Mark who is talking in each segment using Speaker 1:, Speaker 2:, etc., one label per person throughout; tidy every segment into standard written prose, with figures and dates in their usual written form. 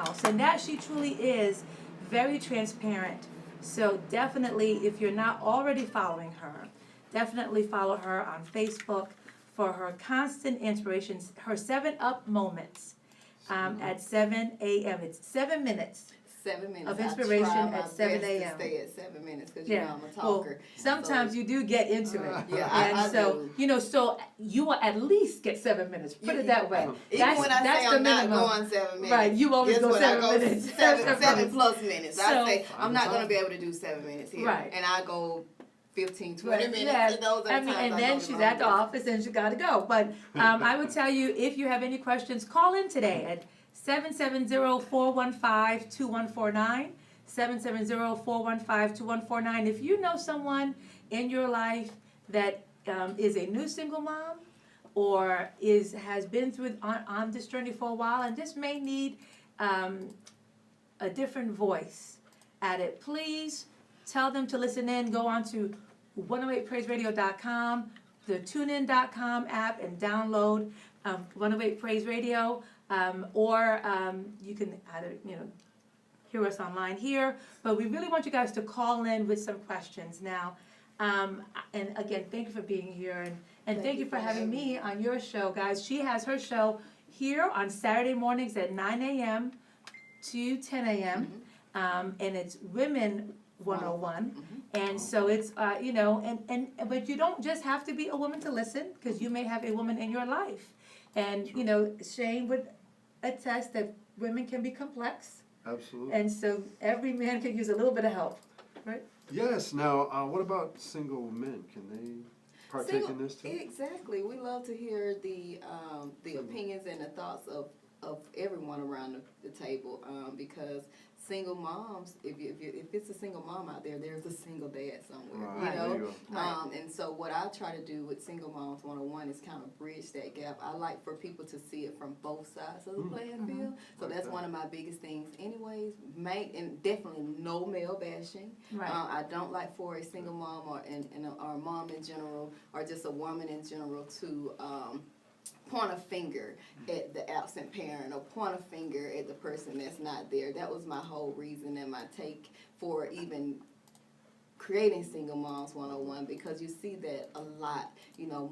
Speaker 1: house, and that she truly is very transparent. So definitely, if you're not already following her, definitely follow her on Facebook for her constant inspirations, her 7 Up moments at 7 a.m. It's 7 minutes.
Speaker 2: 7 minutes
Speaker 1: Of inspiration
Speaker 2: I try my
Speaker 1: at 7
Speaker 2: best
Speaker 1: a.m.
Speaker 2: to stay at 7 minutes because you know I'm a
Speaker 1: Well,
Speaker 2: talker.
Speaker 1: sometimes
Speaker 2: So-
Speaker 1: you do get into it.
Speaker 2: Yeah,
Speaker 1: And
Speaker 2: I
Speaker 1: so,
Speaker 2: do.
Speaker 1: so you will at least get 7 minutes. Put it that way.
Speaker 2: Even when I say
Speaker 1: the
Speaker 2: I'm not
Speaker 1: minimum.
Speaker 2: going 7 minutes,
Speaker 1: Right, you always
Speaker 2: guess
Speaker 1: go
Speaker 2: what?
Speaker 1: 7
Speaker 2: I go
Speaker 1: minutes.
Speaker 2: 7 plus minutes.
Speaker 1: So-
Speaker 2: I say I'm not going to be able to do 7 minutes here,
Speaker 1: Right.
Speaker 2: and I go 15, 20
Speaker 1: Right,
Speaker 2: minutes.
Speaker 1: yeah.
Speaker 2: And those are
Speaker 1: I
Speaker 2: the
Speaker 1: mean,
Speaker 2: times
Speaker 1: and
Speaker 2: I
Speaker 1: then
Speaker 2: go to
Speaker 1: she's
Speaker 2: my
Speaker 1: at the
Speaker 2: office.
Speaker 1: office and she's got to go. But I would tell you, if you have any questions, call in today at 770-415-2149. 770-415-2149. If you know someone in your life that is a new single mom or has been through on this journey for a while and just may need a different voice at it, please tell them to listen in. Go on to 108praiseradio.com, the tunein.com app, and download 108 Praise Radio, or you can either hear us online here, but we really want you guys to call in with some questions now. And again, thank you for being here, and thank you for having me on your show, guys. She has her show here on Saturday mornings at 9 a.m. to 10 a.m., and it's Women 101. And so it's, but you don't just have to be a woman to listen, because you may have a woman in your life. And, Shane would attest that women can be complex.
Speaker 3: Absolutely.
Speaker 1: And so every man could use a little bit of help, right?
Speaker 3: Yes. Now, what about single men? Can they partake in this too?
Speaker 2: Exactly. We love to hear the opinions and the thoughts of everyone around the table, because single moms, if it's a single mom out there, there's a single dad somewhere,
Speaker 3: Right.
Speaker 2: you know.
Speaker 3: There you
Speaker 1: go.
Speaker 2: And so what I try to do with Single Moms 101 is kind of bridge that gap. I like for people to see it from both sides of the playing field. So
Speaker 3: Like
Speaker 2: that's
Speaker 3: that.
Speaker 2: one of my biggest things, anyways. And definitely no male bashing.
Speaker 1: Right.
Speaker 2: I don't like for a single mom or a mom in general, or just a woman in general, to point a finger at the absent parent or point a finger at the person that's not there. That was my whole reason and my take for even creating Single Moms 101, because you see that a lot,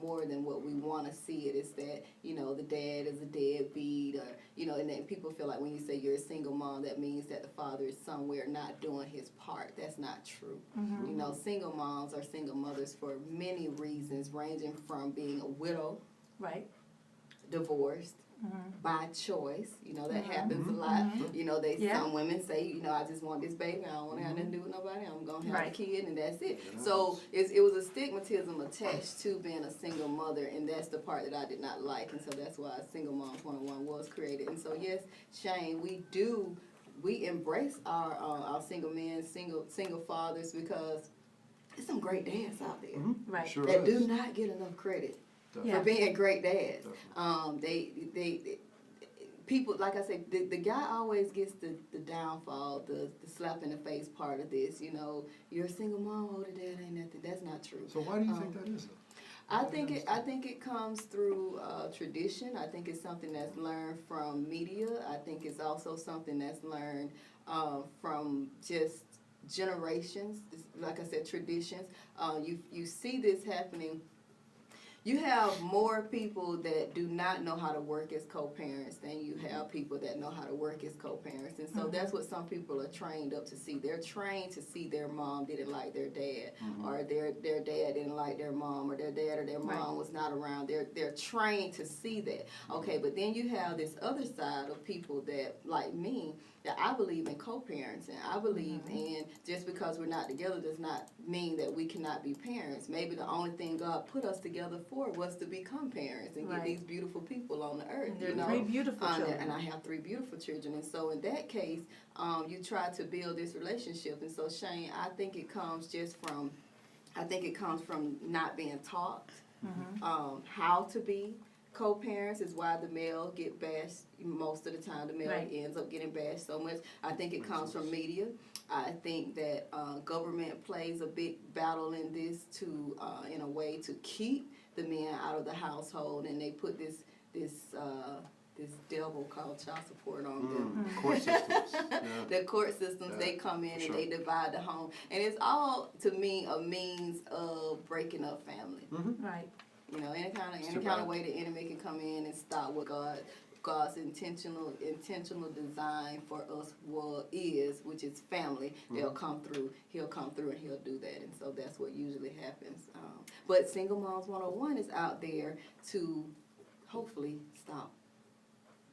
Speaker 2: more than what we want to see it, is that, the dad is a deadbeat, or, and then people feel like when you say you're a single mom, that means that the father is somewhere not doing his part. That's not true. Single moms are single mothers for many reasons, ranging from being a widow,
Speaker 1: Right.
Speaker 2: divorced, by choice. That happens a lot. Some women say, I just want this baby. I don't want to have nothing to do with nobody. I'm going to have
Speaker 1: Right.
Speaker 2: a kid, and that's it. So it was a stigmatism attached to being a single mother, and that's the part that I did not like. And so that's why Single Moms 101 was created. And so, yes, Shane, we embrace our single men, single fathers, because there's some great dads out there
Speaker 1: Right.
Speaker 3: Sure
Speaker 2: that
Speaker 3: is.
Speaker 2: do not get enough credit
Speaker 1: Yeah.
Speaker 2: for being great dads.
Speaker 3: Definitely.
Speaker 2: They people, like I said, the guy always gets the downfall, the slap in the face part of this. You're a single mom, oh, the dad ain't nothing. That's not true.
Speaker 3: So why do you think that is?
Speaker 2: I think it comes through tradition. I think it's something that's learned from media. I think it's also something that's learned from just generations. Like I said, traditions. You see this happening. You have more people that do not know how to work as co-parents than you have people that know how to work as co-parents. And so that's what some people are trained up to see. They're trained to see their mom didn't like their dad, or their dad didn't like their mom, or their dad or their mom was not around. They're trained to see that. Okay, but then you have this other side of people that, like me, that I believe in co-parenting. I believe in, just because we're not together does not mean that we cannot be parents. Maybe the only thing God put us together for was to become parents and get these beautiful people on the earth.
Speaker 1: And there are 3 beautiful children.
Speaker 2: And I have 3 beautiful children. And so in that case, you try to build this relationship. And so, Shane, I think it comes from not being taught how to be co-parents. Is why the male get bashed most of the time. The male ends up getting bashed so much. I think it comes from media. I think that government plays a big battle in this in a way to keep the men out of the household, and they put this this devil called child support on them.
Speaker 3: Court systems. Yeah.
Speaker 2: The court systems, they come in and they divide the home. And it's all, to me, a means of breaking up family.
Speaker 1: Right.
Speaker 2: You know, any kind
Speaker 3: It's
Speaker 2: of way the enemy can come in and stop what God's intentional design for us which is family. They'll come through. He'll come through and he'll do that. And so that's what usually happens. But Single Moms 101 is out there to hopefully stop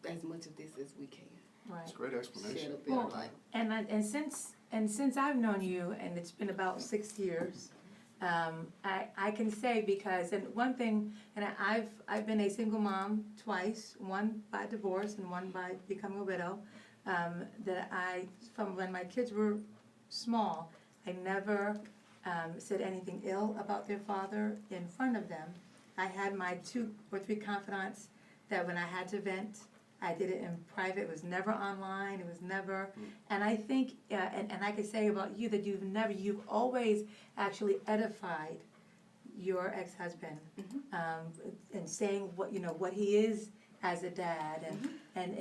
Speaker 2: as much of this as we can.
Speaker 1: Right.
Speaker 3: It's a great explanation.
Speaker 2: Shed a better light.
Speaker 1: And since I've known you, and it's been about 6 years, I can say, because, and one thing, and I've been a single mom twice, one by divorce and one by becoming a widow, that from when my kids were small, I never said anything ill about their father in front of them. I had my 2 or 3 confidants that when I had to vent, I did it in private. It was never online. It was never, and I think, and I could say about you that you've always actually edified your ex-husband, and saying what he is as a dad, and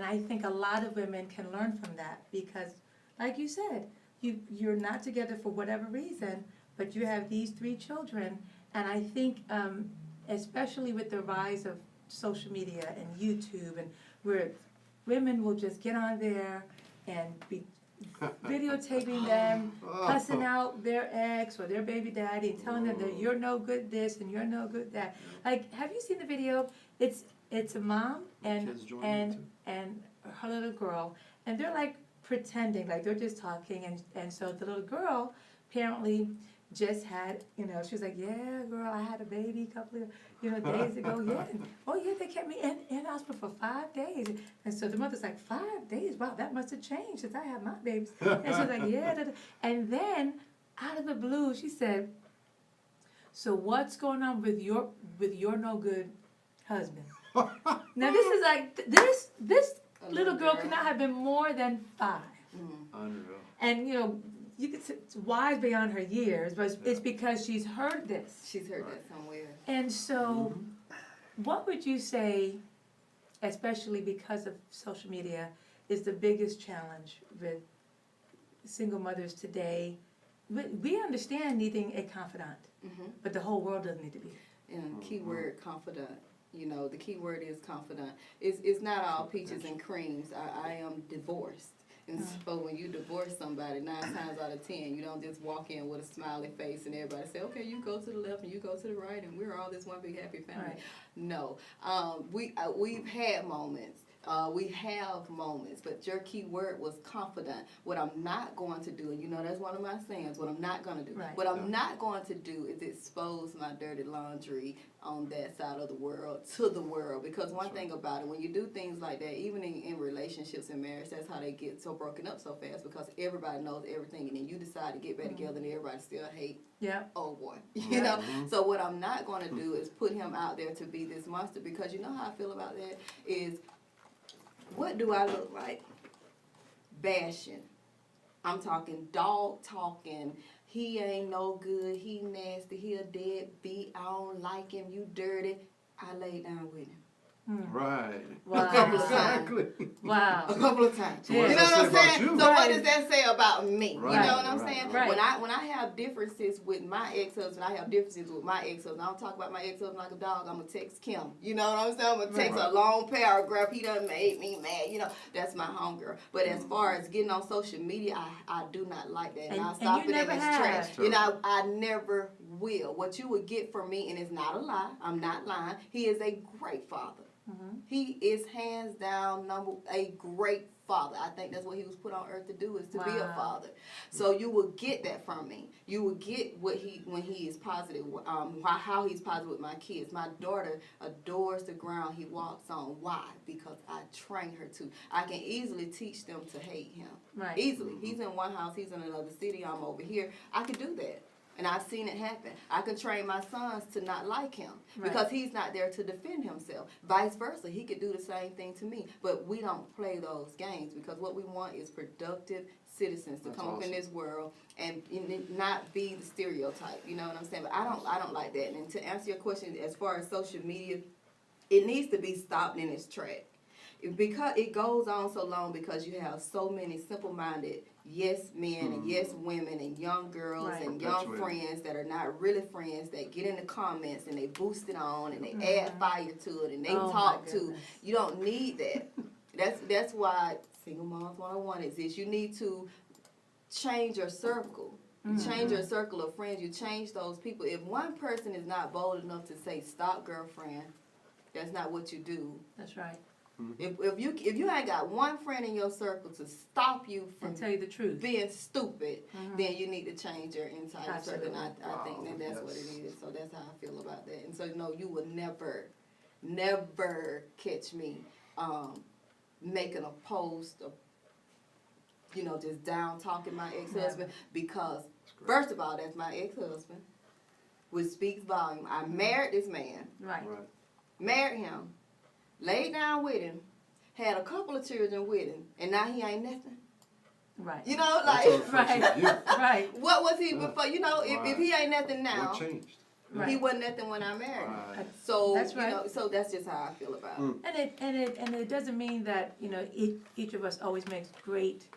Speaker 1: I think a lot of women can learn from that, because, like you said, you're not together for whatever reason, but you have these 3 children, and I think, especially with the rise of social media and YouTube, and where women will just get on there and be videotaping them, cussing out their ex or their baby daddy, and telling them that you're no good this and you're no good that. Like, have you seen the video? It's a mom and her little girl, and they're like pretending, like they're just talking, and so the little girl apparently just had, she was like, yeah, girl, I had a baby a couple of, days ago, yeah. Oh, yeah, they kept me in hospital for 5 days. And so the mother's like, 5 days? Wow, that must have changed since I had my babies. And she was like, yeah. And then, out of the blue, she said, so what's going on with your no good husband? Now, this is like, this little girl could not have been more than 5.
Speaker 3: Unreal.
Speaker 1: And, you could say it's wise beyond her years, but it's because she's heard this.
Speaker 2: She's heard that somewhere.
Speaker 1: And so, what would you say, especially because of social media, is the biggest challenge with single mothers today? We understand needing a confidant, but the whole world doesn't need to be.
Speaker 2: And keyword confidant. The key word is confidant. It's not all peaches and creams. I am divorced. And so when you divorce somebody, 9 times out of 10, you don't just walk in with a smiley face and everybody say, okay, you go to the left and you go to the right and we're all this one big happy family. Right. No. We've had moments. We have moments, but your key word was confident. What I'm not going to do, and that's one of my sayings, what I'm not going to do.
Speaker 1: Right.
Speaker 2: What I'm not going to do is expose my dirty laundry on that side of the world to the world. Because one thing about it, when you do things like that, even in relationships and marriage, that's how they get so broken up so fast, because everybody knows everything, and then you decide to get back together and everybody still hate. Yeah. Oh boy. So what I'm not going to do is put him out there to be this monster, because you know how I feel about that is, what do I look like? Bashing. I'm talking dog talking. He ain't no good. He nasty. He a deadbeat. I don't like him. You dirty. I lay down with him.
Speaker 3: Right.
Speaker 1: Wow.
Speaker 2: A couple of times.
Speaker 1: Wow.
Speaker 2: A couple of times.
Speaker 3: So what
Speaker 2: you know
Speaker 3: does
Speaker 2: what
Speaker 3: that
Speaker 2: I'm
Speaker 3: say
Speaker 2: saying?
Speaker 3: about you?
Speaker 2: So what does that say about me?
Speaker 3: Right.
Speaker 2: You know what I'm saying?
Speaker 1: Right.
Speaker 2: When I have differences with my ex-husband, I have differences with my ex-husband. I don't talk about my ex-husband like a dog. I'm going to text Kim. You know what I'm saying? I'm going to text a long paragraph. He done made me mad. That's my homegirl. But as far as getting on social media, I do not like that. And I'll stop it in its tracks. I never will. What you would get from me, and it's not a lie, I'm not lying, he is a great father. He is hands down a great father. I think that's what he was put on earth to do, is to be a father. So you will get that from me. You will get when he is positive, how he's positive with my kids. My daughter adores the ground he walks on. Why? Because I train her to. I can easily teach them to hate him. Right. Easily. He's in one house, he's in another city, I'm over here. I can do that. And I've seen it happen. I can train my sons to not like him because he's not there to defend himself. Vice versa, he could do the same thing to me. But we don't play those games, because what we want is productive citizens to come up in this world and not be the stereotype. You know what I'm saying? But I don't like that. And to answer your question, as far as social media, it needs to be stopped in its track. Because it goes on so long because you have so many simple-minded yes men and yes women and young girls
Speaker 1: Right.
Speaker 2: and young
Speaker 3: Perpetuated.
Speaker 2: friends that are not really friends that get in the comments and they boost it on and they add fire to it and they
Speaker 1: Oh, my
Speaker 2: talk to.
Speaker 1: goodness.
Speaker 2: You don't need that. That's why Single Moms 101 exists. You need to change your circle. You change your circle of friends. You change those people. If one person is not bold enough to say, stop, girlfriend, that's not what you do.
Speaker 1: That's right.
Speaker 2: If you ain't got one friend in your circle to stop you from
Speaker 1: And tell you the truth.
Speaker 2: being stupid, then you need to change your entire circle. And I
Speaker 3: Wow,
Speaker 2: think that's what it
Speaker 3: yes.
Speaker 2: is. So that's how I feel about that. And so no, you will never catch me making a post of, just down talking my ex-husband because first of all, that's my ex-husband, which speaks volume. I married this man.
Speaker 1: Right.
Speaker 3: Right.
Speaker 2: Married him, laid down with him, had a couple of children with him, and now he ain't nothing.
Speaker 1: Right.
Speaker 2: You know,
Speaker 3: That's a
Speaker 2: like,
Speaker 3: reflection of you.
Speaker 1: Right.
Speaker 2: what was he
Speaker 3: Yeah.
Speaker 2: before? If he ain't nothing now,
Speaker 3: What changed?
Speaker 2: he
Speaker 1: Right.
Speaker 2: wasn't nothing when I married him.
Speaker 3: Right.
Speaker 2: So,
Speaker 1: That's right.
Speaker 2: so that's just how I feel about it.
Speaker 1: And it doesn't mean that each of us always makes great,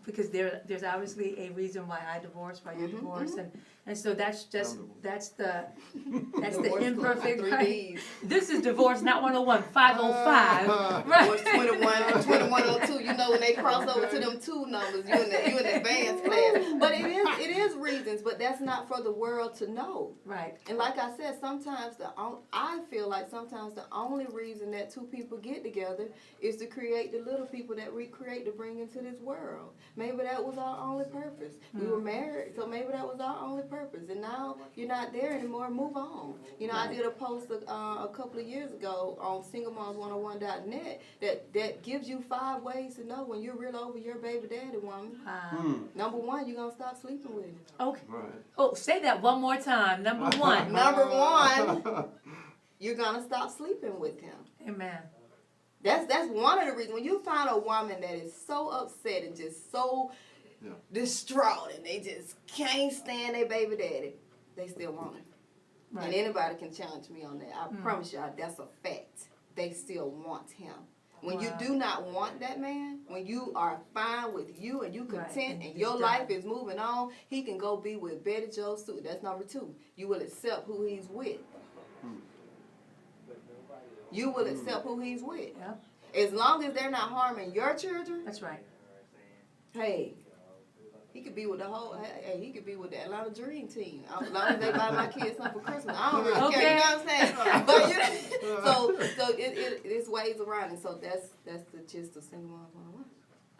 Speaker 1: because there's obviously a reason why I divorced, why you're divorced, and so that's the
Speaker 2: Divorce
Speaker 1: imperfect,
Speaker 2: Club,
Speaker 1: right?
Speaker 2: 3Ds.
Speaker 1: This is divorce not 101, 505,
Speaker 2: Divorce
Speaker 1: right?
Speaker 2: 2102. When they cross over to them two numbers, you in the advanced class. But it is reasons, but that's not for the world to know.
Speaker 1: Right.
Speaker 2: And like I said, I feel like sometimes the only reason that two people get together is to create the little people that we create to bring into this world. Maybe that was our only purpose. We were married, so maybe that was our only purpose. And now you're not there anymore, move on. I did a post a couple of years ago on singlemoms101.net that gives you 5 ways to know when you're real over your baby daddy woman. Number 1, you're going to stop sleeping with him.
Speaker 1: Okay.
Speaker 3: Right.
Speaker 1: Oh, say that one more time. Number 1.
Speaker 2: Number 1, you're going to stop sleeping with him.
Speaker 1: Amen.
Speaker 2: That's one of the reasons. When you find a woman that is so upset and just so distraught and they just can't stand their baby daddy, they still want him.
Speaker 1: Right.
Speaker 2: And anybody can challenge me on that. I promise y'all that's a fact. They still want him. When you do not want that man, when you are fine with you and you
Speaker 1: Right,
Speaker 2: content
Speaker 1: and
Speaker 2: and
Speaker 1: he's
Speaker 2: your
Speaker 1: done.
Speaker 2: life is moving on, he can go be with Betty Jo Sue. That's number 2. You will accept who he's with. You will accept who he's with.
Speaker 1: Yep.
Speaker 2: As long as they're not harming your children,
Speaker 1: That's right.
Speaker 2: hey, he could be with he could be with the Atlanta Dream Team. As long as they buy my kids something for Christmas, I don't really care. You know what I'm saying? But so it's ways around it. So that's the gist of Single Moms 101.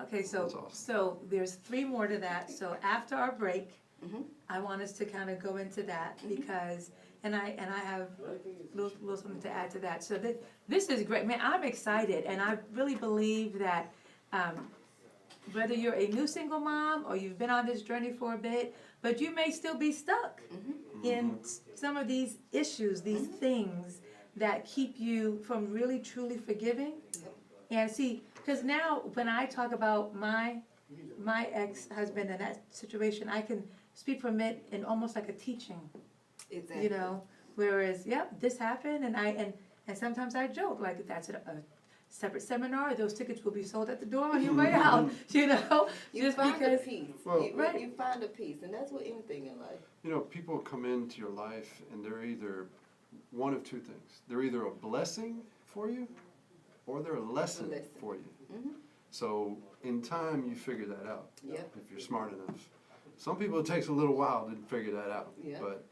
Speaker 1: Okay,
Speaker 3: That's awesome.
Speaker 1: so there's 3 more to that. So after our break, I want us to kind of go into that because, and I have a little something to add to that. So this is great, man. I'm excited, and I really believe that whether you're a new single mom or you've been on this journey for a bit, but you may still be stuck in some of these issues, these things that keep you from really truly forgiving. And see, because now when I talk about my ex-husband and that situation, I can speak from it in almost like a teaching,
Speaker 2: Exactly.
Speaker 1: whereas, this happened, and sometimes I joke, like that's a separate seminar, those tickets will be sold at the door on your way out,
Speaker 2: You
Speaker 1: just
Speaker 2: find
Speaker 1: because.
Speaker 2: a peace.
Speaker 3: Well-
Speaker 2: You find a peace, and that's what anything in life.
Speaker 3: People come into your life and they're either one of 2 things. They're either a blessing for you or they're a lesson for you. So in time you figure that out
Speaker 2: Yep.
Speaker 3: if you're smart enough. Some people it takes a little while to figure that out.
Speaker 2: Yeah.
Speaker 3: But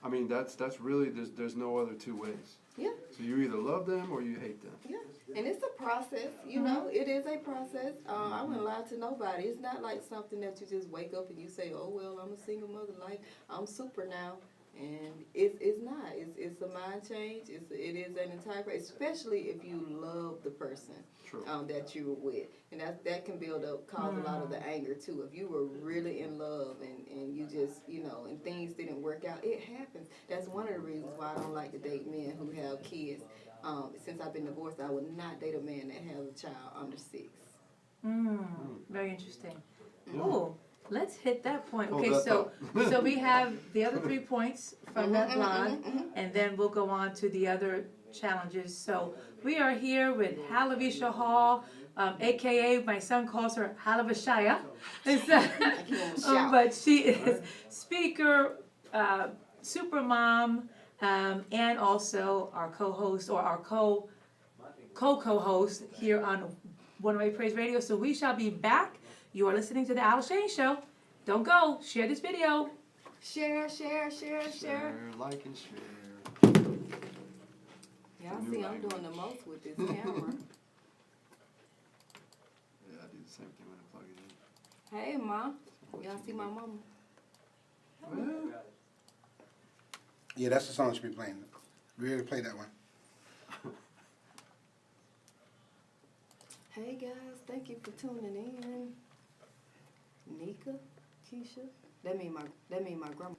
Speaker 3: I mean that's really there's no other 2 ways.
Speaker 2: Yeah.
Speaker 3: So you either love them or you hate them.
Speaker 2: Yeah, and it's a process, it is a process. I wouldn't lie to nobody. It's not like something that you just wake up and you say, oh, well, I'm a single mother, like, I'm super now. And it's not. It's a mind change. It is an entire, especially if you love the person
Speaker 3: True.
Speaker 2: that you were with. And that can cause a lot of the anger, too. If you were really in love and you just, and things didn't work out, it happens. That's one of the reasons why I don't like to date men who have kids. Since I've been divorced, I would not date a man that has a child under 6.
Speaker 1: Very interesting.
Speaker 3: Yeah.
Speaker 1: Ooh, let's hit that point.
Speaker 3: Hold
Speaker 1: Okay,
Speaker 3: that
Speaker 1: so
Speaker 3: thought.
Speaker 1: we have the other 3 points from that blog, and then we'll go on to the other challenges. So we are here with Halaveshia Hall, aka my son calls her Halaveshia. But she is speaker, super mom, and also our co-host or our co-host here on One Way Praise Radio. So we shall be back. You are listening to the AliShane Show. Don't go. Share this video.
Speaker 2: Share.
Speaker 3: Like and share.
Speaker 2: Y'all
Speaker 3: New
Speaker 2: see I'm
Speaker 3: language.
Speaker 2: doing the most with this camera.
Speaker 3: Yeah, I do the same thing when I plug it in.
Speaker 2: Hey, Ma. Y'all see my mama?
Speaker 3: Well,
Speaker 4: Yeah, that's the song that should be playing. We already played that one.
Speaker 2: Hey guys, thank you for tuning in. Nika, Keisha. That mean my grandma.